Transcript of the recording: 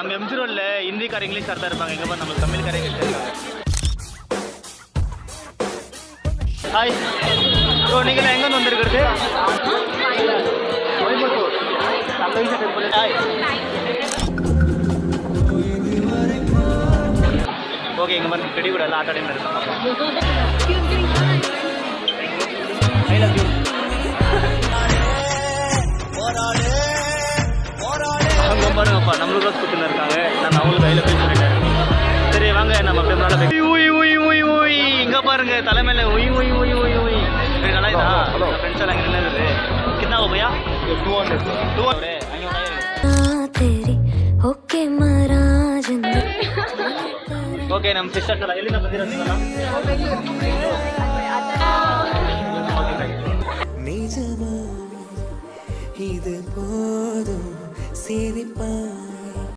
நம்ம எம்ஜி ரோட்ல ஹிந்திக்கார இங்கிலீஷ்கார தான் இருப்பாங்க. எங்க நம்ம தமிழ்கார இருக்காங்க. ஹாய் ஸோ நீங்கள் எங்கே வந்து வந்திருக்கிறது? கோயம்புத்தூர். Hi okay. எங்கள் மாதிரி ரெடி கூட எல்லாம் ஆட்டாடின்னு இருக்காங்க. I love you. அவங்க பாருங்கப்பா நம்மளுக்கு ரோஸ் குத்துன்னு இருக்காங்க. நான் அவங்களுக்கு கையில் போய் சொல்லிட்டேன். சரி வாங்க நம்ம அப்படியே மேலே போய் ஊய் ஊய் ஊய் ஊய் இங்கே பாருங்க தலைமையில் ஊய் ஊய் ஊய் ஊய் ஊய் நல்லா இதா ஃப்ரெண்ட்ஸ் எல்லாம் இங்கே நின்றுது. கிतना हो भैया? 200 ಓಕೆ ನಮ್ಮ ಸಿಸ್ಟರ್ಸ್ ಎಲ್ಲ ಎಲ್ಲಿಂದ ಬಂದಿರೋದು? நிஜமா இது போதும் சிரிப்பா